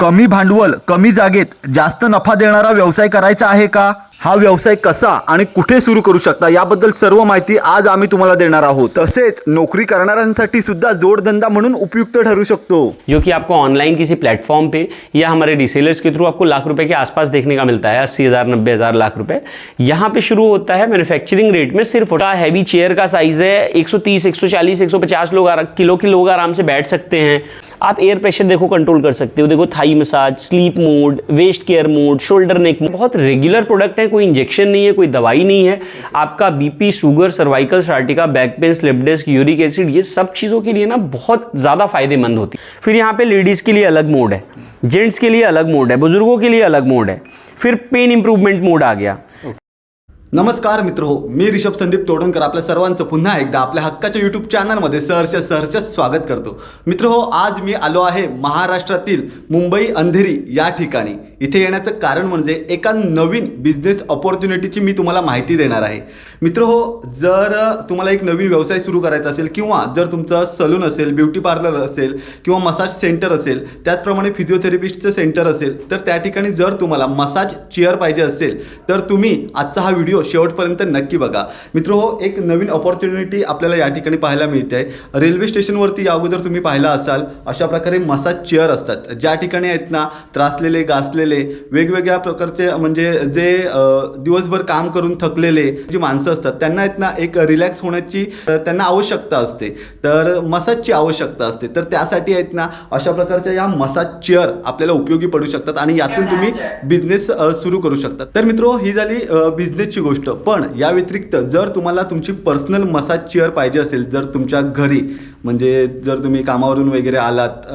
कमी भांडवल कमी जागेत जास्त नफा देणारा व्यवसाय करायचा आहे का? हा व्यवसाय कसा आणि कुठे सुरू करू शकता याबद्दल सर्व माहिती आज आम्ही तुम्हाला देणार आहोत। तसेच नोकरी करणाऱ्यांसाठी सुद्धा जोडधंदा म्हणून उपयुक्त ठरू शकतो, जो कि आपको ऑनलाइन किसी प्लेटफॉर्म पे या हमारे रिसेलर्स के थ्रू आपको लाख रुपए के आसपास देखने का मिलता है, 80,000 90,000 लाख रुपए। यहाँ पे शुरू होता है मैन्युफैक्चरिंग रेट में सिर्फ हैवी चेयर का साइज है 130 140 150 किलो के लोग आराम से बैठ सकते हैं। आप एयर प्रेशर देखो कंट्रोल कर सकते हो, देखो Thai massage, sleep mode, waist care mode, shoulder neck, बहुत रेगुलर प्रोडक्ट है, कोई इंजेक्शन नहीं है, कोई दवाई नहीं है। आपका BP, sugar, cervical, sciatica, back pain, slip disc, uric acid, ये सब चीज़ों के लिए ना बहुत ज़्यादा फायदेमंद होती है। फिर यहाँ पे लेडीज़ के लिए अलग मोड है, जेंट्स के लिए अलग मोड है, बुजुर्गों के लिए अलग मोड है, फिर पेन इंप्रूवमेंट मोड आ गया। नमस्कार मित्रहो, मी ऋषभ संदीप तोडणकर आपल्या सर्वांचं पुन्हा एकदा आपल्या हक्काच्या यूट्यूब चॅनलमध्ये सहर्ष स्वागत करतो। मित्रहो, आज मी आलो आहे महाराष्ट्रातील मुंबई अंधेरी या ठिकाणी। इथे येण्याचं कारण म्हणजे एका नवीन बिझनेस अपॉर्च्युनिटीची मी तुम्हाला माहिती देणार आहे। मित्रहो, जर तुम्हाला एक नवीन व्यवसाय सुरू करायचा असेल किंवा जर तुमचं सलून असेल, ब्युटी पार्लर असेल किंवा मसाज सेंटर असेल, त्याचप्रमाणे फिजिओथेरपिस्टचं सेंटर असेल, तर त्या ठिकाणी जर तुम्हाला मसाज चेअर पाहिजे असेल तर तुम्ही आजचा हा व्हिडिओ शेवटपर्यंत नक्की बघा। मित्रहो, एक नवीन अपॉर्च्युनिटी आपल्याला या ठिकाणी पाहायला मिळते आहे। रेल्वे स्टेशनवरती या अगोदर तुम्ही पाहिला असाल अशा प्रकारे मसाज चेअर असतात, ज्या ठिकाणी आहेत ना त्रासलेले, गासलेले, वेगवेगळ्या प्रकारचे म्हणजे जे दिवसभर काम करून थकलेले जी माणसं असतात त्यांना आहेत ना एक रिलॅक्स होण्याची त्यांना आवश्यकता असते, तर मसाजची आवश्यकता असते। तर त्यासाठी आहेत ना अशा प्रकारच्या या मसाज चेअर आपल्याला उपयोगी पडू शकतात आणि यातून तुम्ही बिझनेस सुरू करू शकता। तर मित्रो, ही झाली बिझनेसची गोष्ट। पण या व्यतिरिक्त जर तुम्हाला तुमची पर्सनल मसाज चेअर पाहिजे असेल, जर तुमच्या घरी म्हणजे जर तुम्ही कामावरून वगैरे आलात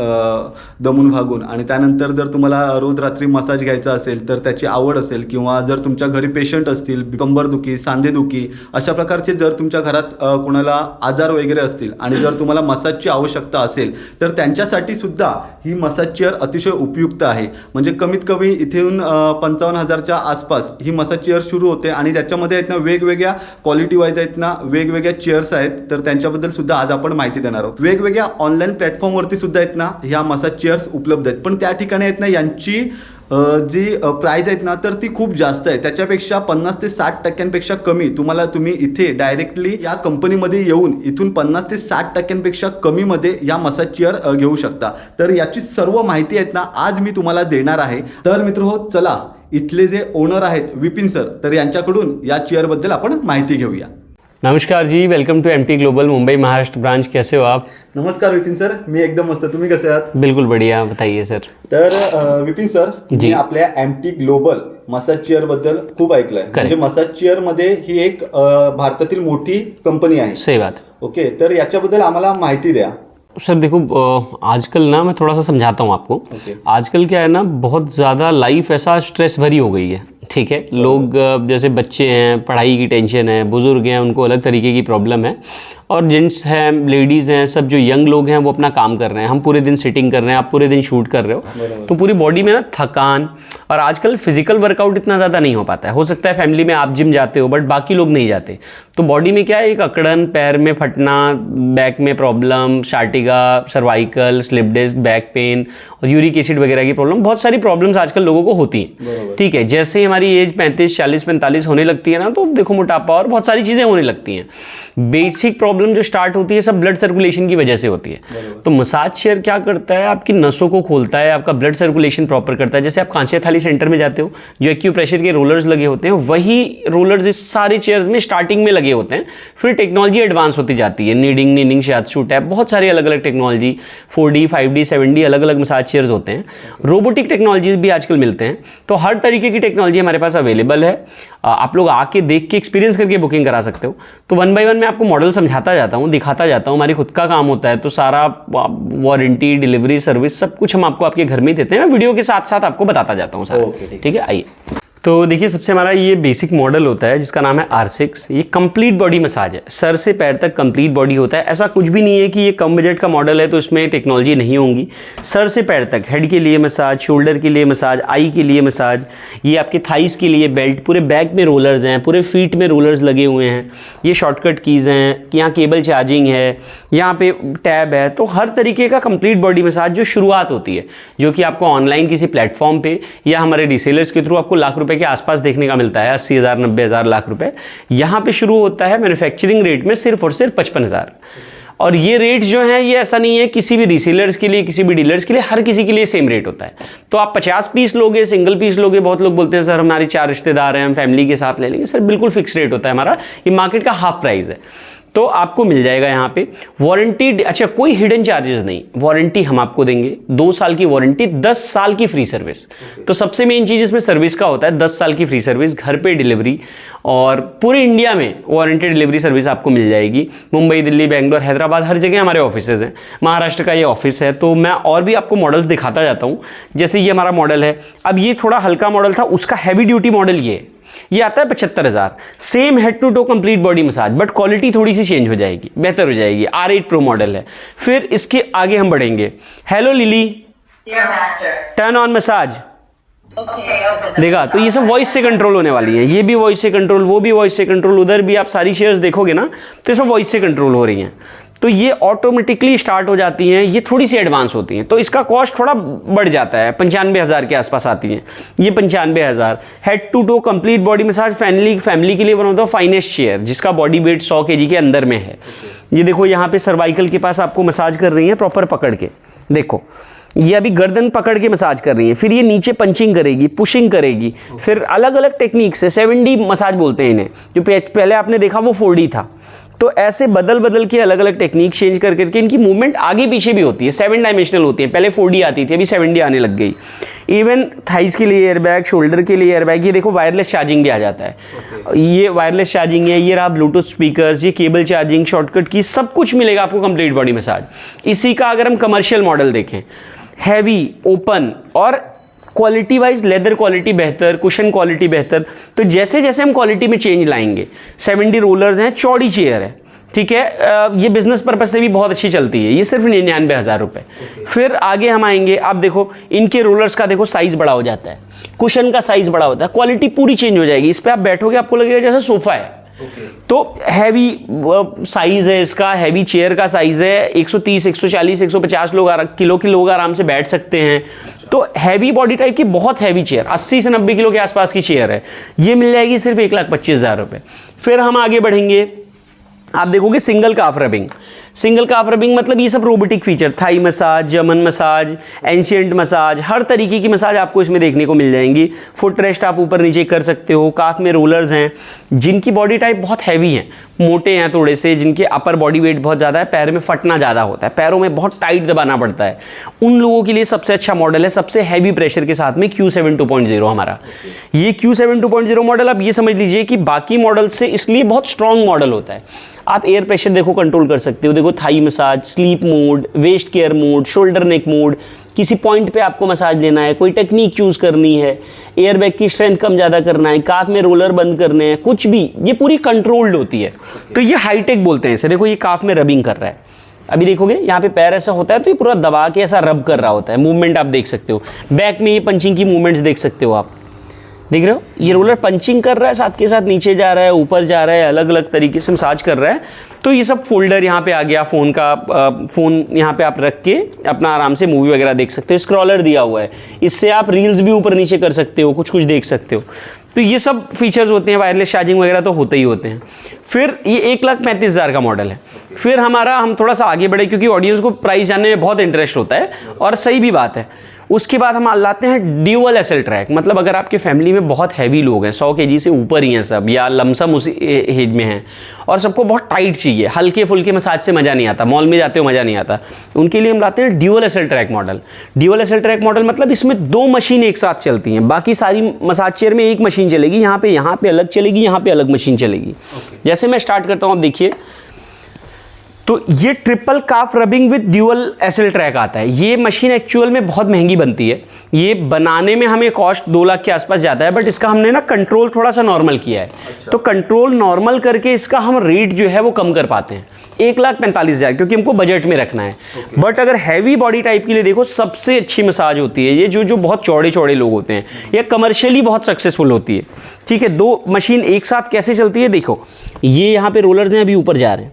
दमून भागून आणि त्यानंतर जर तुम्हाला रोज रात्री मसाज घ्यायचा असेल तर त्याची आवड असेल, किंवा जर तुमच्या घरी पेशंट असतील, कंबरदुखी, सांधेदुखी, अशा प्रकारचे जर तुमच्या घरात कोणाला आजार वगैरे असतील आणि जर तुम्हाला मसाजची आवश्यकता असेल तर त्यांच्यासाठी सुद्धा ही मसाज चेअर अतिशय उपयुक्त आहे। म्हणजे कमीत कमी इथून 55,000च्या आसपास ही मसाज चेअर सुरू होते आणि त्याच्यामध्ये आहेत ना वेगवेगळ्या क्वालिटी वाईज आहेत ना वेगवेगळ्या चेअर्स आहेत, तर त्यांच्याबद्दल सुद्धा आज आपण माहिती देणार आहोत। वेगवेगळ्या ऑनलाईन प्लॅटफॉर्मवरती सुद्धा आहेत ना ह्या मसाज चेअर्स उपलब्ध आहेत, पण त्या ठिकाणी आहेत ना यांची जी प्राइस आहेत ना तर ती खूप जास्त आहे। त्याच्यापेक्षा 50 ते 60% कमी तुम्ही इथे डायरेक्टली या कंपनीमध्ये येऊन इथून 50 ते 60% कमीमध्ये या मसाज चेअर घेऊ शकता। तर याची सर्व माहिती आहेत ना आज मी तुम्हाला देणार आहे। तर मित्रहो, चला इथले जे ओनर आहेत विपिन सर, तर यांच्याकडून या चेअरबद्दल आपण माहिती घेऊया। नमस्कार जी, welcome to MT global Mumbai Maharashtra branch. कैसे हो आप? नमस्कार विपिन सर, मी एकदम मस्त, तुम्ही कसे आहात? बिल्कुल बढ़िया, बताइए सर। तर विपिन सर, मी आपल्या एमटी ग्लोबल मसाज चेअर बद्दल खूप ऐकलंय। म्हणजे मसाज चेअर मध्ये ही एक भारतातील मोठी कंपनी आहे। सही बात। ओके, तर याच्याबद्दल आम्हाला माहिती द्या। सर देखो, आजकल ना मैं थोड़ा सा समझाता हूँ आपको। आजकल क्या है ना, बहुत ज़्यादा लाइफ ऐसा स्ट्रेस भरी हो गई है, ठीक है। लोग जैसे बच्चे हैं, पढ़ाई की टेंशन है, बुजुर्ग हैं, उनको अलग तरीके की प्रॉब्लम है, और जेंट्स हैं, लेडीज़ हैं, सब जो यंग लोग हैं वो अपना काम कर रहे हैं। हम पूरे दिन सिटिंग कर रहे हैं, आप पूरे दिन शूट कर रहे हो, तो पूरी बॉडी में ना थकान, और आजकल फिजिकल वर्कआउट इतना ज़्यादा नहीं हो पाता है। हो सकता है फैमिली में आप जिम जाते हो बट बाकी लोग नहीं जाते, तो बॉडी में क्या है, एक अकड़न, पैर में फटना, बैक में problem, sciatica, cervical, slip disc, back pain और यूरिक एसिड वगैरह की प्रॉब्लम, बहुत सारी प्रॉब्लम्स आजकल लोगों को होती हैं, ठीक है। जैसे ही हमारी एज 35 40 45 होने लगती है ना, तो देखो मोटापा और बहुत सारी चीज़ें होने लगती हैं। बेसिक प्रॉब्लम जो स्टार्ट होती है सब ब्लड सर्कुलेशन की वजह से होती है। तो मसाज चेयर क्या करता है, आपकी नसों को खोलता है, आपका ब्लड सर्कुलेशन प्रॉपर करता है। जैसे आप कांस्य थाली सेंटर में जाते हो, जो एक्यूप्रेशर के रोलर्स लगे होते हैं, वही रोलर्स इस सारे चेयर्स में स्टार्टिंग में लगे होते हैं। फिर टेक्नोलॉजी एडवांस होती जाती है, नीडिंग, नीनिंग, शियात्सु टैप, बहुत सारी अलग अलग टेक्नोलॉजी, 4D 5D 7D अलग अलग मसाज चेयर्स होते हैं। रोबोटिक टेक्नोलॉजीज भी आजकल मिलते हैं। तो हर तरीके की टेक्नोलॉजी हमारे पास अवेलेबल है। आप लोग आके देख के एक्सपीरियंस करके बुकिंग करा सकते हो। तो 1 बाय 1 मैं आपको मॉडल समझाता जाता हूँ, दिखाता जाता हूँ। हमारी खुद का काम होता है, तो सारा वारंटी, डिलीवरी, सर्विस सब कुछ हम आपको आपके घर में देते हैं। मैं वीडियो के साथ साथ आपको बताता जाता हूँ सारा, ठीक है। आइए। तो देखिए सबसे हमारा ये बेसिक मॉडल होता है जिसका नाम है R6। ये कंप्लीट बॉडी मसाज है, सर से पैर तक कंप्लीट बॉडी होता है। ऐसा कुछ भी नहीं है कि ये कम बजट का मॉडल है तो इसमें टेक्नोलॉजी नहीं होंगी। सर से पैर तक हेड के लिए मसाज, शोल्डर के लिए मसाज, आई के लिए मसाज, ये आपके थाइस के लिए बेल्ट, पूरे बैक में रोलर्स हैं, पूरे फीट में रोलर्स लगे हुए हैं। ये शॉर्टकट कीज़ हैं, यहाँ केबल चार्जिंग है, यहाँ पे टैब है। तो हर तरीके का कंप्लीट बॉडी मसाज जो शुरुआत होती है, जो कि आपको ऑनलाइन किसी प्लेटफॉर्म पे या हमारे रीसेलर्स के थ्रू आपको लाख रुपए के आसपास देखने का मिलता है, 80,000 90,000 लाख रुपए, यहाँ पे शुरू होता है मैन्युफैक्चरिंग रेट में सिर्फ और सिर्फ 55,000। और ये रेट जो है ये ऐसा नहीं है किसी भी रीसेलर्स के लिए, किसी भी डीलर्स के लिए, हर किसी के लिए सेम रेट होता है। तो आप 50 पीस लोगे, सिंगल पीस लोगे, बहुत लोग बोलते हैं सर हमारी 4 रिश्तेदार हैं, हम फैमिली के साथ ले लेंगे। सर बिल्कुल फिक्स रेट होता है हमारा, ये मार्केट का हाफ प्राइस है। तो आपको मिल जाएगा यहाँ पे वारंटी। अच्छा, कोई हिडन चार्जेस नहीं, वारंटी हम आपको देंगे 2 साल की वारंटी, 10 साल की फ्री सर्विस। तो सबसे मेन चीज़ इसमें सर्विस का होता है, 10 साल की फ्री सर्विस, घर पे डिलीवरी, और पूरे इंडिया में वारंटी डिलीवरी सर्विस आपको मिल जाएगी। मुंबई, दिल्ली, बेंगलोर, हैदराबाद, हर जगह हमारे ऑफिसेज हैं। महाराष्ट्र का ये ऑफिस है। तो मैं और भी आपको मॉडल्स दिखाता जाता हूँ। जैसे ये हमारा मॉडल है, अब ये थोड़ा हल्का मॉडल था, उसका हैवी ड्यूटी मॉडल ये आता है 75,000। Same head to toe complete body massage, but quality थोड़ी सी चेंज हो जाएगी, बेहतर हो जाएगी। R8 Pro मॉडल है। फिर इसके आगे हम बढ़ेंगे। Hello lily, turn on massage. देखा, तो ये सब वॉइस से कंट्रोल होने वाली है। ये भी वॉइस से कंट्रोल, वो भी वॉइस से कंट्रोल, उधर भी आप सारी शेयर्स देखोगे ना तो ये सब वॉइस से कंट्रोल हो रही हैं। तो ये ऑटोमेटिकली स्टार्ट हो जाती हैं, ये थोड़ी सी एडवांस होती हैं, तो इसका कॉस्ट थोड़ा बढ़ जाता है, 95,000 के आसपास आती हैं। ये 95,000। Head to toe complete body massage, family के लिए one of the finest chair, जिसका बॉडी वेट 100 kg के अंदर में है। ये देखो यहाँ पे सर्वाइकल के पास आपको मसाज कर रही है प्रॉपर पकड़ के। देखो ये अभी गर्दन पकड़ के मसाज कर रही है, फिर ये नीचे पंचिंग करेगी, पुशिंग करेगी, फिर अलग अलग टेक्निक से 7D मसाज बोलते हैं इन्हें। जो पहले आपने देखा वो 4D था। तो ऐसे बदल बदल के अलग अलग टेक्निक चेंज कर करके इनकी मूवमेंट आगे पीछे भी होती है, 7 डायमेंशनल होती है। पहले 4D आती थी, अभी 7D आने लग गई। इवन थाइस के लिए एयरबैग, शोल्डर के लिए एयरबैग, ये देखो वायरलेस चार्जिंग भी आ जाता है। ये वायरलेस चार्जिंग है, ये रहा ब्लूटूथ स्पीकर्स, ये केबल चार्जिंग, शॉर्टकट की, सब कुछ मिलेगा आपको कंप्लीट बॉडी मसाज। इसी का अगर हम कमर्शियल मॉडल देखें, हैवी, ओपन और क्वालिटी वाइज लेदर क्वालिटी बेहतर, कुशन क्वालिटी बेहतर। तो जैसे जैसे हम क्वालिटी में चेंज लाएंगे, 7D रोलर्स हैं, चौड़ी चेयर है, ठीक है। ये बिजनेस पर्पज से भी बहुत अच्छी चलती है। ये सिर्फ 99,000 रुपये। फिर आगे हम आएंगे, आप देखो इनके रोलर्स का देखो साइज बड़ा हो जाता है, कुशन का साइज बड़ा होता है, क्वालिटी पूरी चेंज हो जाएगी। इस पर आप बैठोगे आपको लगेगा जैसे सोफा है। तो हैवी साइज है इसका, हैवी चेयर का साइज है, 130, 140, 150 किलो के लोग आराम से बैठ सकते हैं। तो हैवी बॉडी टाइप की बहुत हैवी चेयर, 80 से 90 किलो के आसपास की चेयर है, ये मिल जाएगी सिर्फ 1,25,000 रुपये। फिर हम आगे बढ़ेंगे, आप देखोगे single calf rubbing. Single calf rubbing मतलब ये सब robotic feature, Thai massage, German massage, ancient massage, हर तरीके की मसाज आपको इसमें देखने को मिल जाएंगी। फुट रेस्ट आप ऊपर नीचे कर सकते हो। काफ में रोलर्स हैं, जिनकी बॉडी टाइप बहुत हैवी हैं, मोटे हैं थोड़े से, जिनके अपर बॉडी वेट बहुत ज़्यादा है, पैर में फटना ज़्यादा होता है, पैरों में बहुत टाइट दबाना पड़ता है, उन लोगों के लिए सबसे अच्छा मॉडल है, सबसे हैवी प्रेशर के साथ में Q7 2.0 हमारा। ये Q7 2.0 मॉडल आप ये समझ लीजिए कि बाकी मॉडल से इसलिए बहुत स्ट्रॉन्ग मॉडल होता है। आप एयर प्रेशर देखो कंट्रोल कर सकते हो। देखो Thai massage, sleep mode, waist care mode, shoulder neck mode, किसी पॉइंट पे आपको मसाज लेना है, कोई टेक्निक चूज़ करनी है, एयरबैग की स्ट्रेंथ कम ज़्यादा करना है, काफ में रोलर बंद करने हैं, कुछ भी, ये पूरी कंट्रोल्ड होती है। तो ये हाईटेक बोलते हैं इसे। देखो ये काफ में रबिंग कर रहा है, अभी देखोगे यहाँ पे पैर ऐसा होता है तो ये पूरा दबा के ऐसा रब कर रहा होता है। मूवमेंट आप देख सकते हो, बैक में ये पंचिंग की मूवमेंट्स देख सकते हो, आप देख रहे हो। ये रोलर पंचिंग कर रहा है, साथ के साथ नीचे जा रहा है, ऊपर जा रहा है, अलग अलग तरीके से मसाज कर रहा है। तो ये सब फोल्डर यहाँ पे आ गया, फ़ोन का फ़ोन यहाँ पे आप रख के अपना आराम से मूवी वगैरह देख सकते हो। स्क्रॉलर दिया हुआ है, इससे आप रील्स भी ऊपर नीचे कर सकते हो, कुछ कुछ देख सकते हो। तो ये सब फीचर्स होते हैं। वायरलेस चार्जिंग वगैरह तो होते ही होते हैं। फिर ये 1,35,000 का मॉडल है। फिर हम थोड़ा सा आगे बढ़े, क्योंकि ऑडियंस को प्राइस जानने में बहुत इंटरेस्ट होता है, और सही भी बात है। उसके बाद हम लाते हैं ड्यूअल एसएल ट्रैक। मतलब अगर आपके फैमिली में बहुत हैवी लोग हैं, 100 kg से ऊपर ही हैं सब, या लमसम उसी एज में हैं, और सबको बहुत टाइट चाहिए, हल्के फुल्के मसाज से मज़ा नहीं आता, मॉल में जाते हो मज़ा नहीं आता, उनके लिए हम लाते हैं dual SL track model. Dual SL track model मतलब इसमें 2 मशीन एक साथ चलती हैं। बाकी सारी मसाज चेयर में एक मशीन चलेगी, यहाँ पे अलग चलेगी, यहाँ पे अलग मशीन चलेगी। जैसे मैं स्टार्ट करता हूँ, आप देखिए तो ये triple calf rubbing with dual SL track आता है। ये मशीन एक्चुअल में बहुत महंगी बनती है, ये बनाने में हमें कॉस्ट 2 लाख के आसपास जाता है, बट इसका हमने ना कंट्रोल थोड़ा सा नॉर्मल किया है। तो कंट्रोल नॉर्मल करके इसका हम रेट जो है वो कम कर पाते हैं, 1,45,000, क्योंकि हमको बजट में रखना है। बट अगर हैवी बॉडी टाइप के लिए देखो, सबसे अच्छी मसाज होती है ये जो बहुत चौड़े चौड़े लोग होते हैं, ये कमर्शियली बहुत सक्सेसफुल होती है। ठीक है, 2 मशीन एक साथ कैसे चलती है देखो, ये यहाँ पे रोलर्स हैं, अभी ऊपर जा रहे हैं,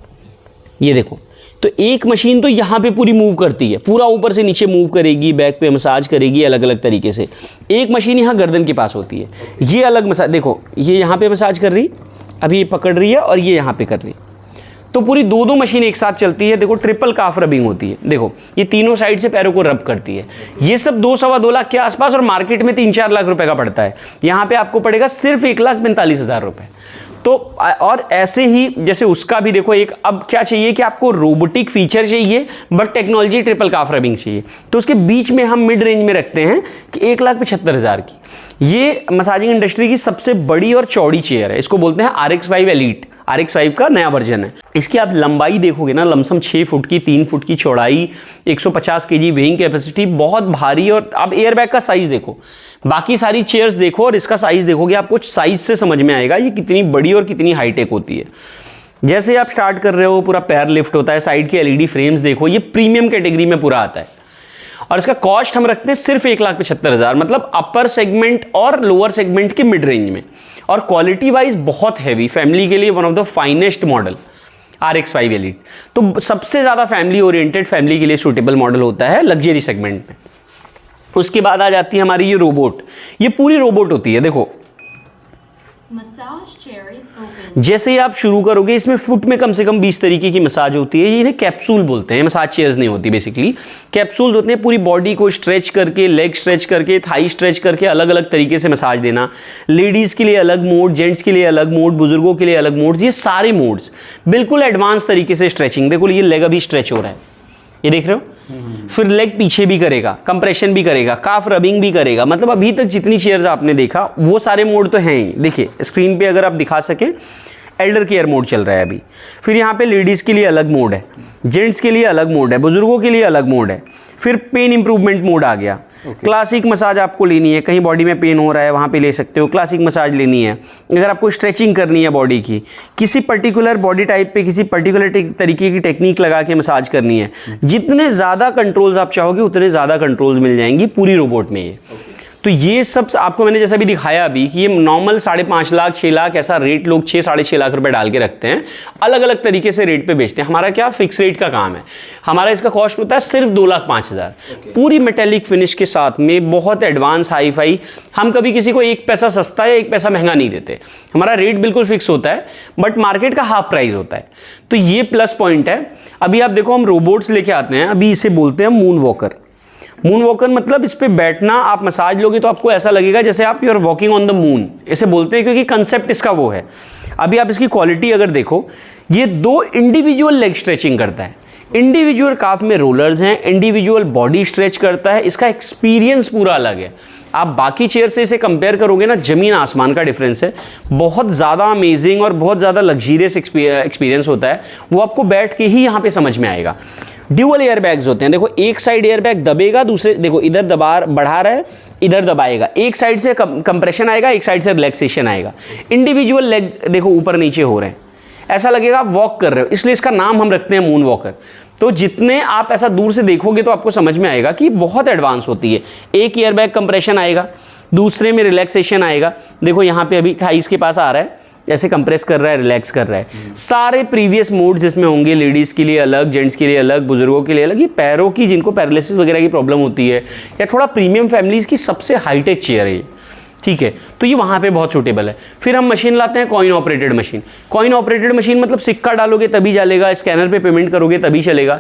ये देखो। तो एक मशीन तो यहाँ पे पूरी मूव करती है, पूरा ऊपर से नीचे मूव करेगी, बैक पे मसाज करेगी अलग अलग तरीके से। एक मशीन यहाँ गर्दन के पास होती है, ये अलग मसाज, देखो ये यहाँ पे मसाज कर रही, अभी ये पकड़ रही है और ये यहाँ पे कर रही, तो पूरी 2 मशीन एक साथ चलती है। देखो ट्रिपल काफ रबिंग होती है, देखो ये तीनों साइड से पैरों को रब करती है। ये सब 2-2.25 लाख के आसपास, और मार्केट में 3-4 लाख रुपए का पड़ता है, यहाँ पे आपको पड़ेगा सिर्फ 1,45,000 रुपए। तो और ऐसे ही जैसे उसका भी देखो, एक अब क्या चाहिए कि आपको रोबोटिक फीचर चाहिए but technology triple calf rubbing चाहिए, तो उसके बीच में हम मिड रेंज में रखते हैं कि 1,75,000 की। ये मसाजिंग इंडस्ट्री की सबसे बड़ी और चौड़ी चेयर है, इसको बोलते हैं RX5 एलीट। RX5 का नया वर्जन है। इसकी आप लंबाई देखोगे ना, लमसम 6 फुट की, 3 फुट की चौड़ाई, 150 kg वेइंग कैपेसिटी, बहुत भारी। और अब एयरबैग का साइज देखो, बाकी सारी चेयर्स देखो और इसका साइज देखोगे, आपको साइज से समझ में आएगा ये कितनी बड़ी और कितनी हाईटेक होती है। जैसे आप स्टार्ट कर रहे हो, पूरा पैर लिफ्ट होता है, साइड के LED फ्रेम्स देखो, ये प्रीमियम कैटेगरी में पूरा आता है। और इसका कॉस्ट हम रखते हैं सिर्फ 1,75,000, मतलब अपर सेगमेंट और लोअर सेगमेंट के मिड रेंज में। और क्वालिटी वाइज बहुत हैवी, फैमिली के लिए one of the finest model RX5 elite. तो सबसे ज़्यादा फैमिली ओरिएंटेड, फैमिली के लिए सूटेबल मॉडल होता है लग्जरी सेगमेंट में। उसके बाद आ जाती है हमारी ये रोबोट, ये पूरी रोबोट होती है। देखो जैसे ही आप शुरू करोगे, इसमें फुट में कम से कम 20 तरीके की मसाज होती है। ये इन्हें कैप्सूल बोलते हैं, मसाज चेयर्स नहीं होती, बेसिकली कैप्सूल्स होते हैं। पूरी बॉडी को स्ट्रेच करके, लेग स्ट्रेच करके, थाई स्ट्रेच करके अलग अलग तरीके से मसाज देना। लेडीज़ के लिए अलग मोड, जेंट्स के लिए अलग मोड, बुजुर्गों के लिए अलग मोड्स, ये सारे मोड्स बिल्कुल एडवांस तरीके से स्ट्रेचिंग। देखो ये लेग अभी स्ट्रेच हो रहा है, ये देख रहे हो, फिर लेग पीछे भी करेगा, कंप्रेशन भी करेगा, काफ रबिंग भी करेगा। मतलब अभी तक जितनी चेयर्स आपने देखा वो सारे मोड तो हैं ही। देखिए स्क्रीन पे अगर आप दिखा सकें, एल्डर केयर मोड चल रहा है अभी। फिर यहाँ पे लेडीज़ के लिए अलग मोड है, जेंट्स के लिए अलग मोड है, बुजुर्गों के लिए अलग मोड है। फिर पेन इंप्रूवमेंट मोड आ गया। क्लासिक मसाज आपको लेनी है, कहीं बॉडी में पेन हो रहा है वहाँ पे ले सकते हो, क्लासिक मसाज लेनी है। अगर आपको स्ट्रेचिंग करनी है बॉडी की, किसी पर्टिकुलर बॉडी टाइप पे किसी पर्टिकुलर तरीके की टेक्निक लगा के मसाज करनी है, जितने ज़्यादा कंट्रोल्स आप चाहोगे उतने ज़्यादा कंट्रोल्स मिल जाएंगी पूरी रोबोट में। ये तो ये सब आपको मैंने जैसा भी दिखाया अभी कि ये नॉर्मल 5.5 लाख 6 लाख ऐसा रेट लोग 6-6.5 लाख रुपए डाल के रखते हैं, अलग अलग तरीके से रेट पे बेचते हैं। हमारा क्या फिक्स रेट का काम है, हमारा इसका कॉस्ट होता है सिर्फ 2,05,000 पूरी मेटेलिक फिनिश के साथ में, बहुत एडवांस हाई फाई। हम कभी किसी को 1 पैसा सस्ता या 1 पैसा महंगा नहीं देते, हमारा रेट बिल्कुल फिक्स होता है, बट मार्केट का हाफ प्राइस होता है। तो ये प्लस पॉइंट है। अभी आप देखो हम रोबोट्स लेके आते हैं, अभी इसे बोलते हैं मून वॉकर। मून वॉकर मतलब इस पे बैठना, आप मसाज लोगे तो आपको ऐसा लगेगा जैसे आप you are walking on the moon, इसे बोलते हैं, क्योंकि कंसेप्ट इसका वो है। अभी आप इसकी क्वालिटी अगर देखो, ये 2 इंडिविजुअल लेग स्ट्रेचिंग करता है, इंडिविजुअल काफ में रोलर्स हैं, इंडिविजुअल बॉडी स्ट्रेच करता है। इसका एक्सपीरियंस पूरा अलग है। आप बाकी चेयर से इसे कंपेयर करोगे ना, ज़मीन आसमान का डिफरेंस है। बहुत ज़्यादा अमेजिंग और बहुत ज़्यादा लग्जरियस एक्सपीरियंस होता है, वो आपको बैठ के ही यहाँ पे समझ में आएगा। ड्यूअल एयर बैग्स होते हैं, देखो एक साइड एयर बैग दबेगा, दूसरे देखो इधर बढ़ा रहा है, इधर दबाएगा, एक साइड से कंप्रेशन आएगा, एक साइड से रिलैक्सेशन आएगा। इंडिविजुअल लेग देखो ऊपर नीचे हो रहे हैं, ऐसा लगेगा आप वॉक कर रहे हो, इसलिए इसका नाम हम रखते हैं मून वॉकर। तो जितने आप ऐसा दूर से देखोगे तो आपको समझ में आएगा कि बहुत एडवांस होती है। एक एयर बैग कंप्रेशन आएगा, दूसरे में रिलैक्सेशन आएगा। देखो यहाँ पे अभी थाइस के पास आ रहा है, ऐसे कंप्रेस कर रहा है, रिलैक्स कर रहा है। सारे प्रीवियस मोड्स इसमें होंगे, लेडीज़ के लिए अलग, जेंट्स के लिए अलग, बुजुर्गों के लिए अलग। ये पैरों की जिनको पैरालिसिस वगैरह की प्रॉब्लम होती है या थोड़ा प्रीमियम फैमिलीज़ की सबसे हाईटेक चेयर है ये, ठीक है। तो ये वहाँ पे बहुत सूटेबल है। फिर हम मशीन लाते हैं coin operated machine. Coin operated machine मतलब सिक्का डालोगे तभी चलेगा, स्कैनर पे पेमेंट करोगे तभी चलेगा।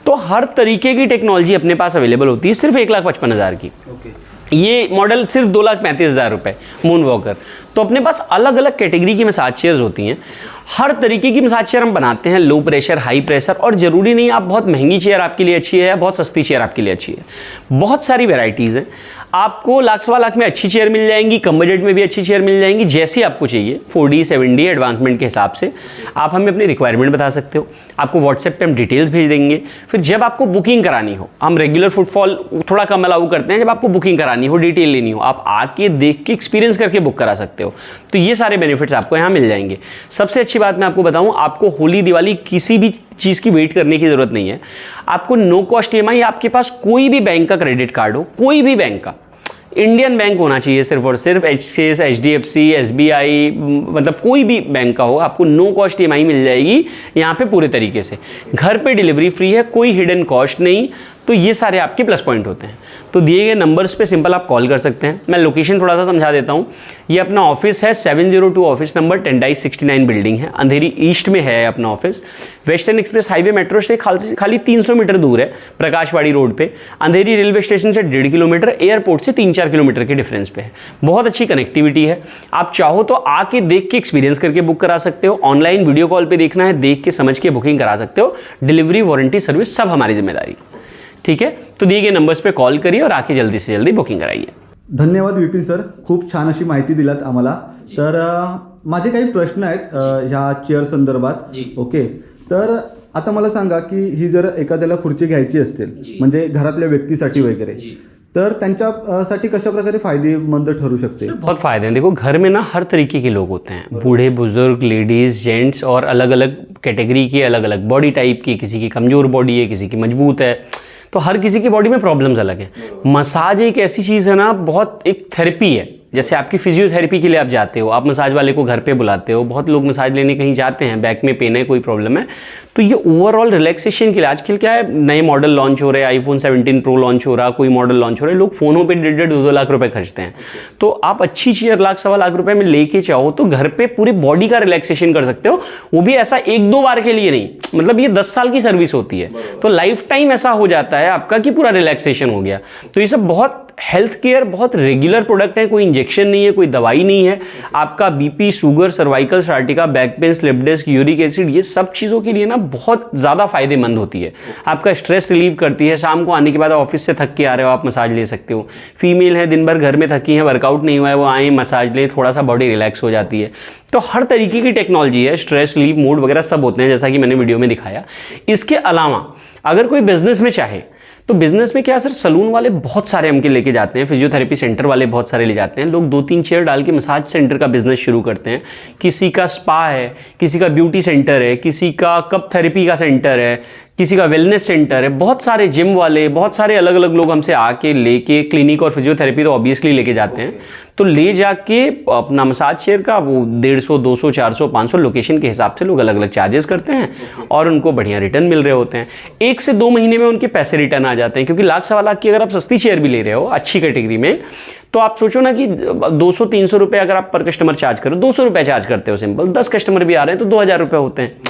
तो हर तरीके की टेक्नोलॉजी अपने पास अवेलेबल होती है, सिर्फ 1,55,000 की। ये मॉडल सिर्फ 2,35,000 रुपये मून वॉकर। तो अपने पास अलग अलग कैटेगरी की मसाज चेयर्स होती हैं। हर तरीके की मसाज चेयर हम बनाते हैं, लो प्रेशर, हाई प्रेशर, और ज़रूरी नहीं आप बहुत महंगी चेयर आपके लिए अच्छी है या बहुत सस्ती चेयर आपके लिए अच्छी है। बहुत सारी वेराइटीज़ हैं, आपको लाख सवा लाख में अच्छी चेयर मिल जाएंगी, कम बजट में भी अच्छी चेयर मिल जाएंगी, जैसी आपको चाहिए। 4D 7D एडवांसमेंट के हिसाब से आप हमें अपनी रिक्वायरमेंट बता सकते हो, आपको व्हाट्सएप पे हम डिटेल्स भेज देंगे। फिर जब आपको बुकिंग करानी हो, हम रेगुलर फुटफॉल थोड़ा कम अलाउ करते हैं, जब आपको बुकिंग करानी हो, डिटेल लेनी हो, आप आके देख के एक्सपीरियंस करके बुक करा सकते हो। तो ये सारे बेनिफिट्स आपको यहाँ मिल जाएंगे। सबसे अच्छी बात मैं आपको बताऊँ, आपको होली दिवाली किसी भी चीज़ की वेट करने की ज़रूरत नहीं है। आपको नो कॉस्ट EMI, आपके पास कोई भी बैंक का क्रेडिट कार्ड हो, कोई भी बैंक का, इंडियन बैंक होना चाहिए सिर्फ और सिर्फ, HCS, HDFC, SBI, मतलब कोई भी बैंक का हो, आपको नो कॉस्ट EMI मिल जाएगी यहाँ पे पूरे तरीके से। घर पे डिलीवरी फ्री है, कोई हिडन कॉस्ट नहीं। तो ये सारे आपके प्लस पॉइंट होते हैं। तो दिए गए नंबर्स पे सिंपल आप कॉल कर सकते हैं। मैं लोकेशन थोड़ा सा समझा देता हूँ। ये अपना ऑफिस है 702 ऑफिस नंबर, टेंडाई 69 बिल्डिंग है, अंधेरी ईस्ट में है अपना office. Western express highway metro से खाली 300 मीटर दूर है, प्रकाशवाड़ी रोड पे। अंधेरी रेलवे स्टेशन से 1.5 किलोमीटर, एयरपोर्ट से 3-4 किलोमीटर के डिफरेंस पे है। बहुत अच्छी कनेक्टिविटी है। आप चाहो तो आके देख के एक्सपीरियंस करके बुक करा सकते हो, ऑनलाइन वीडियो कॉल पे देखना है, देख के समझ के बुकिंग करा सकते हो। डिलीवरी, वारंटी, सर्विस सब हमारी जिम्मेदारी। ठीक है, तो दिए गए नंबर्स पे कॉल करिए और आके जल्दी से जल्दी बुकिंग कराइए। धन्यवाद विपिन सर, खूप छान अशी माहिती दिलात आम्हाला। तर माझे काही प्रश्न आहेत ह्या चेअर संदर्भात। ओके, तर आता मला सांगा की ही जर एखाद्याला खुर्ची घ्यायची असतील, म्हणजे घरातल्या व्यक्तीसाठी वगैरे, तर त्यांच्यासाठी कशा प्रकारे फायदेमंद ठरू शकते? बहुत फायदे हैं। देखो, घर में ना हर तरीके के लोग होते हैं, बूढ़े, बुजुर्ग, लेडीज, जेंट्स, और अलग अलग कैटेगरी के, अलग अलग बॉडी टाइप की। किसी की कमज़ोर बॉडी है, किसी की मजबूत है, तो हर किसी की बॉडी में प्रॉब्लम्स अलग हैं। मसाज एक ऐसी चीज़ है ना, बहुत एक थेरेपी है। जैसे आपकी फिजियोथेरेपी के लिए आप जाते हो, आप मसाज वाले को घर पे बुलाते हो, बहुत लोग मसाज लेने कहीं जाते हैं, बैक में पेन है, कोई प्रॉब्लम है, तो ये ओवरऑल रिलैक्सेशन के लिए आजकल क्या है, नए मॉडल लॉन्च हो रहे हैं, iPhone 17 Pro लॉन्च हो रहा, कोई मॉडल लॉन्च हो रहा है, लोग फ़ोनों पे 1.5-2 लाख रुपए खर्चते हैं। तो आप अच्छी चेयर लाख सवा लाख रुपए में लेके चाहो तो घर पे पूरी बॉडी का रिलैक्सेशन कर सकते हो। वो भी ऐसा 1-2 बार के लिए नहीं, मतलब ये 10 साल की सर्विस होती है, तो लाइफ टाइम ऐसा हो जाता है आपका कि पूरा रिलैक्सेशन हो गया। तो ये सब बहुत हेल्थ केयर, बहुत रेगुलर प्रोडक्ट है, कोई इंजेक्शन नहीं है, कोई दवाई नहीं है। आपका BP, sugar, cervical sciatica, back pain, slip disc, uric acid, ये सब चीज़ों के लिए ना बहुत ज़्यादा फायदेमंद होती है। आपका स्ट्रेस रिलीव करती है। शाम को आने के बाद ऑफिस से थक के आ रहे हो, आप मसाज ले सकते हो। फीमेल है, दिन भर घर में थकी हैं, वर्कआउट नहीं हुआ है, वो आए मसाज ले, थोड़ा सा बॉडी रिलैक्स हो जाती है। तो हर तरीके की टेक्नोलॉजी है, स्ट्रेस रिलीव, मूड वगैरह सब होते हैं, जैसा कि मैंने वीडियो में दिखाया। इसके अलावा अगर कोई बिजनेस में चाहे तो बिजनेस में क्या सर, सलून वाले बहुत सारे हमके लेके जाते हैं, फिजियोथेरेपी सेंटर वाले बहुत सारे ले जाते हैं। लोग 2-3 चेयर डाल के मसाज सेंटर का बिजनेस शुरू करते हैं। किसी का स्पा है, किसी का ब्यूटी सेंटर है, किसी का कप थेरेपी का सेंटर है, किसी का वेलनेस सेंटर है। बहुत सारे जिम वाले, बहुत सारे अलग अलग लोग हमसे आके लेके, क्लिनिक और फिजियोथेरेपी तो ऑब्वियसली लेके जाते हैं। तो ले जाके अपना मसाज चेयर का वो 150, 200, 400, 500 लोकेशन के हिसाब से लोग अलग अलग चार्जेस करते हैं और उनको बढ़िया रिटर्न मिल रहे होते हैं। 1 से 2 महीने में उनके पैसे रिटर्न आ जाते हैं, क्योंकि लाख सवा लाख की अगर आप सस्ती चेयर भी ले रहे हो अच्छी कैटेगरी में, तो आप सोचो ना कि 200-300 रुपये अगर आप पर कस्टमर चार्ज करो, 200 रुपये चार्ज करते हो सिंपल, 10 कस्टमर भी आ रहे हैं तो 2000 रुपये होते हैं।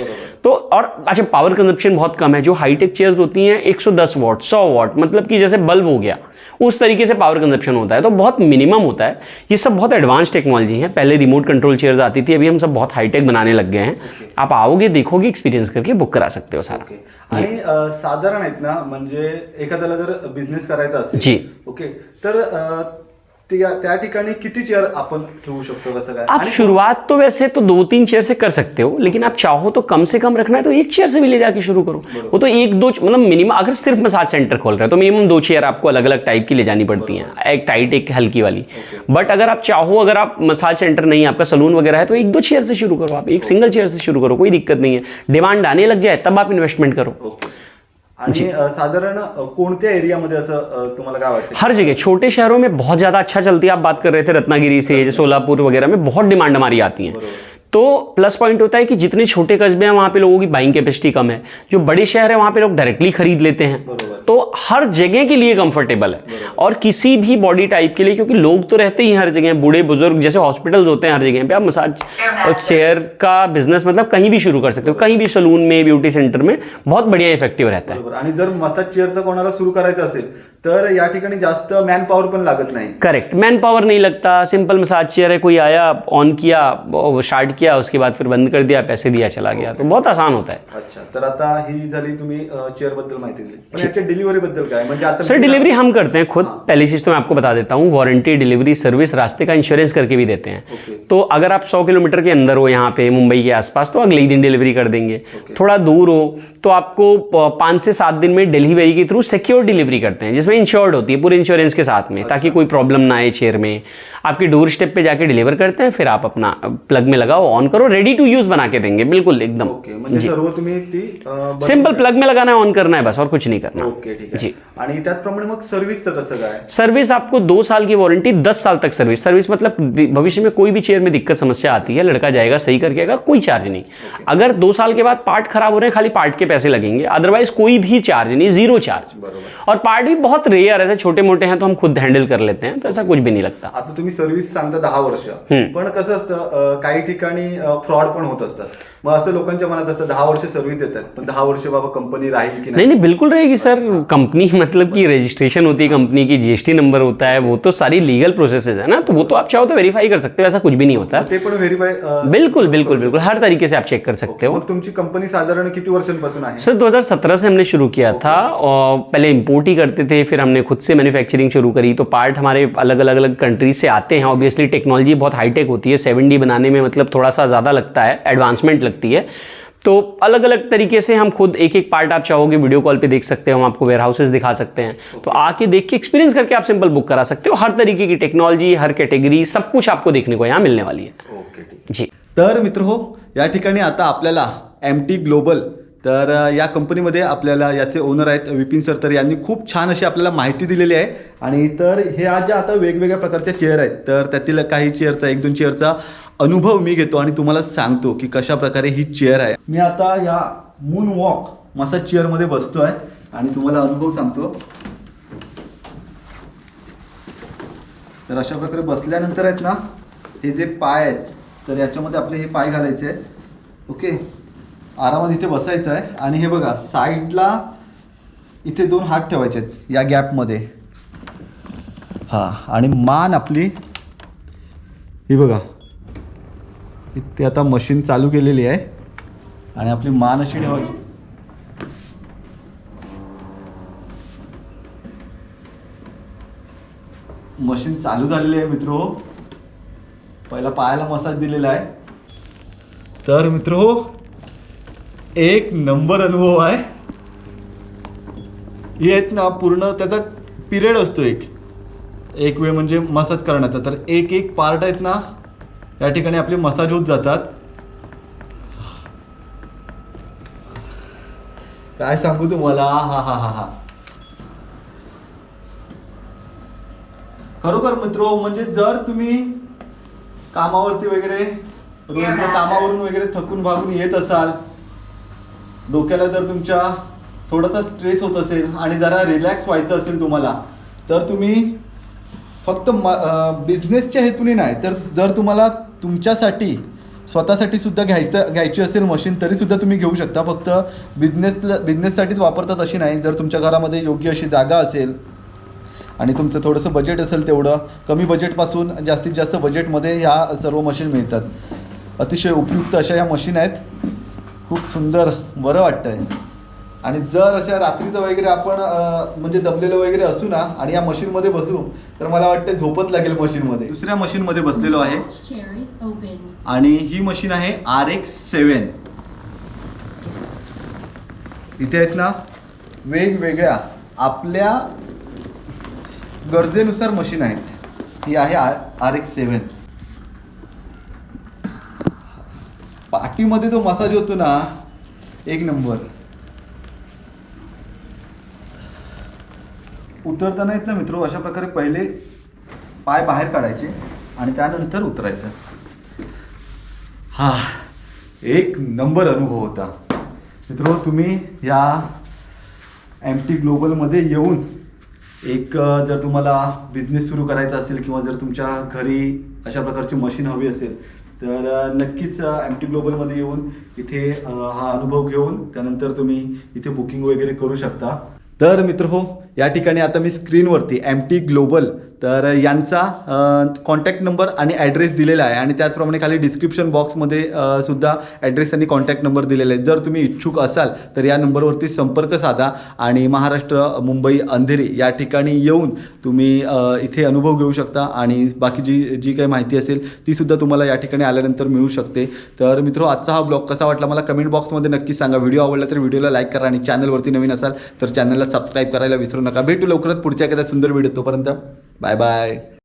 तो और अच्छा, पावर कंजप्शन बहुत कम है। जो हाईटेक चेयर्स होती हैं 110 वाट, 100 वाट, मतलब कि जैसे बल्ब हो गया उस तरीके से पावर कंजप्शन होता है, तो बहुत मिनिमम होता है। ये सब बहुत एडवांस टेक्नोलॉजी है। पहले रिमोट कंट्रोल चेयर्स आती थी, अभी हम सब बहुत हाईटेक बनाने लग गए हैं। आप आओगे, देखोगे, एक्सपीरियंस करके बुक करा सकते हो सारा। आणि साधारण आहेत ना, म्हणजे एखाद्याला जर बिझनेस करायचा असेल, जी, ओके, तर त्या ठिकाणी किती चेयर आपण ठेवू शकतो, कसं काय? आप शुरुआत तो वैसे तो 2-3 चेयर से कर सकते हो, लेकिन आप चाहो तो कम से कम रखना है तो 1 चेयर से भी ले जाके शुरू करो। वो तो 1-2 मतलब मिनिमम, अगर सिर्फ मसाज सेंटर खोल रहे हो तो मिनिमम 2 चेयर आपको अलग अलग टाइप की ले जानी पड़ती हैं, एक टाइट एक हल्की वाली। बट अगर आप चाहो, अगर आप मसाज सेंटर नहीं, आपका सलून वगैरह है, तो 1-2 चेयर से शुरू करो, आप एक सिंगल चेयर से शुरू करो, कोई दिक्कत नहीं है। डिमांड आने लग जाए तब आप इन्वेस्टमेंट करो। आणि साधारण कोणत्या एरियामध्ये असं तुम्हाला काय वाटतं? हर जगह, छोटे शहरों में बहुत ज़्यादा अच्छा चलती है। आप बात कर रहे थे रत्नागिरी से, सोलापुर वगैरह में बहुत डिमांड हमारी आती है। तो प्लस पॉइंट होता है कि जितने छोटे कस्बे हैं वहाँ पे लोगों की बाइंग कैपेसिटी कम है। जो बड़े शहर है वहाँ पे लोग डायरेक्टली खरीद लेते हैं, तो हर जगह के लिए कंफर्टेबल है और किसी भी बॉडी टाइप के लिए, क्योंकि लोग तो रहते ही हर जगह, बूढ़े बुजुर्ग, जैसे हॉस्पिटल्स होते हैं हर जगह पे। आप मसाज और चेयर का बिजनेस मतलब कहीं भी शुरू कर सकते हो, कहीं भी सलून में, ब्यूटी सेंटर में, बहुत बढ़िया इफेक्टिव रहता है। आणि जर मसाज चेअरचं कोणाला सुरू करायचं असेल तर या ठिकाणी जास्त मॅन पॉवर पण लागत नाही. करेक्ट, मैन पावर नहीं लगता, सिंपल मसाज चेयर है, कोई आया ऑन किया, स्टार्ट किया, उसके बाद फिर बंद कर दिया, पैसे दिया, चला गया, तो बहुत आसान होता है. अच्छा, तर आता ही झाली तुम्ही चेअर बद्दल माहिती दिली, पण याच्या डिलिव्हरी बद्दल काय, म्हणजे आता सर डिलीवरी हम करते हैं खुद. पहली चीज़ तो मैं आपको बता देता हूँ, वारंटी, डिलीवरी सर्विस, रास्ते का इंश्योरेंस करके भी देते हैं. तो अगर आप 100 किलोमीटर के अंदर हो यहाँ पे मुंबई के आसपास तो अगले ही दिन डिलीवरी कर देंगे. थोड़ा दूर हो तो आपको 5 से 7 दिन में डिलीवरी के थ्रू सिक्योर डिलीवरी करते हैं, जिसमें इंश्योर्ड होती है पूरे इंश्योरेंस के साथ में, ताकि कोई प्रॉब्लम ना आए चेयर में. आपके डोर स्टेप पे जाके डिलीवर करते हैं, फिर आप अपना प्लग में लगाओ, ऑन करो, रेडी टू यूज बना के देंगे बिल्कुल एकदम. ओके, म्हणजे सर्व तुम्ही ती सिंपल प्लग में लगाना है, ऑन करना है बस, और कुछ नहीं करना. ओके, ठीक आहे. जी. आणि त्याचप्रमाणे मग सर्व्हिसचं कसं काय? सर्विस आपको 2 साल की वारंटी, 10 साल तक सर्विस. सर्विस मतलब भविष्य में कोई भी चेयर में दिक्कत समस्या आती है, लड़का जाएगा सही करके आएगा, कोई चार्ज नहीं. अगर 2 साल के बाद पार्ट खराब हो रहे हैं, खाली पार्ट के पैसे लगेंगे, अदरवाइज कोई भी चार्ज नहीं, जीरो चार्ज. बरोबर. और पार्ट भी बहुत रेयर, ऐसे छोटे मोटे हैं तो हम खुद हैंडल कर लेते हैं, तो ऐसा कुछ भी नहीं लगता. आता तुम्ही सर्व्हिस सांगता 10 वर्ष, पण कसं असतं काही ठिकाणी फ्रॉड पण होत असतात. मग असं लोकांच्या मनात असतं 10 वर्ष सर्व्हिस देतात, पण 10 वर्ष बाबा कंपनी राहील की नहीं नहीं बिल्कुल रहेगी सर. कंपनी मतलब की रजिस्ट्रेशन होती है, कंपनी की जीएसटी नंबर होता है, वो तो सारी लीगल प्रोसेसेस है ना, तो वो तो आप चाहो तो वेरीफाई कर सकते हो, ऐसा कुछ भी नहीं होता. ते पण व्हेरीफाय बिल्कुल बिल्कुल बिल्कुल हर तरीके से आप चेक कर सकते हो. मग तुमची कंपनी साधारण किती वर्षांपासून आहे? सर 2017 से हमने शुरू किया था, और पहले इंपोर्ट ही करते थे, फिर हमने खुद से मैन्युफैक्चरिंग शुरू करी. तो पार्ट हमारे अलग अलग अलग कंट्रीज से आते हैं. ऑब्वियसली टेक्नोलॉजी बहुत हाईटेक होती है, 7D बनाने में मतलब थोड़ा सा ज़्यादा लगता है, एडवांसमेंट लगती है. तो अलग अलग तरीके से हम खुद एक एक पार्ट, आप चाहोगे वीडियो कॉल पे देख सकते हो, हम आपको वेयर हाउसेज दिखा सकते हैं. तो आके देख के एक्सपीरियंस करके आप सिंपल बुक करा सकते हो. हर तरीके की टेक्नोलॉजी, हर कैटेगरी, सब कुछ आपको देखने को यहाँ मिलने वाली है. ओके, ठीक. जी. तर मित्र हो, या ठिकाणी आता आपल्याला MT ग्लोबल, तर या कंपनीमध्ये आपल्याला याचे ओनर आहेत विपिन सर. तर यांनी खूप छान अशी आपल्याला माहिती दिलेली आहे. आणि तर हे आज ज्या आता वेगवेगळ्या प्रकारच्या चेअर आहेत, तर त्यातील काही चेअरचा, 1-2 चेअरचा अनुभव मी घेतो आणि तुम्हाला सांगतो की कशा प्रकारे ही चेअर आहे. मी आता या मून वॉक मसाज चेअरमध्ये बसतो आहे आणि तुम्हाला अनुभव सांगतो. तर अशा प्रकारे बसल्यानंतर आहेत ना, हे जे पाय आहेत, तर याच्यामध्ये आपले हे पाय घालायचे आहेत. ओके, आरामात इथे बसायचं आहे. आणि हे बघा, साईडला इथे 2 हात ठेवायचे आहेत या गॅपमध्ये. हां, आणि मान आपली ही बघा, इथे आता मशीन चालू केलेली आहे आणि आपली मान अशी ठेवायची. मशीन चालू झालेली आहे मित्र. पहिला पायाला मसाज दिलेला आहे. तर मित्र हो, एक नंबर अनुभव आहे. हे आहेत ना, पूर्ण त्याचा पिरियड असतो एक वेळ म्हणजे मसाज करण्याचा. तर एक पार्ट आहेत ना, या ठिकाणी आपले मसाज होत जातात. काय सांगू तुम्हाला, हा हा हा हा खरोखर मित्र, म्हणजे जर तुम्ही कामावरती वगैरे, रोजच्या कामावरून वगैरे थकून भागून येत असाल, डोक्याला जर तुमच्या थोडासा स्ट्रेस होत असेल आणि जरा रिलॅक्स व्हायचं असेल तुम्हाला, तर तुम्ही फक्त बिझनेसच्या हेतूने नाही, तर जर तुम्हाला तुमच्यासाठी स्वतःसाठी सुद्धा घ्यायची असेल मशीन, तरीसुद्धा तुम्ही घेऊ शकता. फक्त बिझनेससाठीच वापरतात अशी नाही. जर तुमच्या घरामध्ये योग्य अशी जागा असेल आणि तुमचं थोडंसं बजेट असेल, तेवढं कमी बजेटपासून जास्तीत जास्त बजेटमध्ये ह्या सर्व मशीन मिळतात. अतिशय उपयुक्त अशा या मशीन आहेत. खूप सुंदर, बरं वाटतं आहे. आणि जर अशा रात्रीचं वगैरे आपण म्हणजे दमलेलं वगैरे असू ना आणि या मशीनमध्ये बसू, तर मला वाटतं झोपत लागेल मशीनमध्ये. दुसऱ्या मशीनमध्ये बसलेलो आहे आणि ही मशीन आहे RX7. इथे आहेत ना वेगवेगळ्या आपल्या गरजेनुसार मशीन आहेत. ही आहे RX7. पाठीमध्ये तो मसाज होतो ना, एक नंबर. उतरताना आहेत ना मित्र, अशा प्रकारे पहिले पाय बाहेर काढायचे आणि त्यानंतर उतरायचं. हा एक नंबर अनुभव होता मित्र. तुम्ही या MT ग्लोबलमध्ये येऊन एक जर तुम्हाला बिझनेस सुरू करायचा असेल किंवा जर तुमच्या घरी अशा प्रकारची मशीन हवी असेल, तर नक्कीच MT ग्लोबलमध्ये येऊन इथे हा अनुभव घेऊन त्यानंतर तुम्ही इथे बुकिंग वगैरे करू शकता. तर मित्र हो, या ठिकाणी आता मी स्क्रीनवरती MT ग्लोबल तर यांचा कॉन्टॅक्ट नंबर आणि ॲड्रेस दिलेला आहे आणि त्याचप्रमाणे खाली डिस्क्रिप्शन बॉक्समध्ये सुद्धा ॲड्रेस आणि कॉन्टॅक्ट नंबर दिलेले आहेत. जर तुम्ही इच्छुक असाल तर या नंबरवरती संपर्क साधा आणि महाराष्ट्र मुंबई अंधेरी या ठिकाणी येऊन तुम्ही इथे अनुभव घेऊ शकता आणि बाकी जी काही माहिती असेल तीसुद्धा तुम्हाला या ठिकाणी आल्यानंतर मिळू शकते. तर मित्रो, आजचा हा ब्लॉग कसा वाटला मला कमेंट बॉक्समध्ये नक्की सांगा. व्हिडिओ आवडला तर व्हिडिओला लाईक करा आणि चॅनलवरती नवीन असाल तर चॅनलला सबस्क्राईब करायला विसरू नका. भेटू लवकरच पुढच्या एखाद्या सुंदर व्हिडिओ. तोपर्यंत बाय बाय.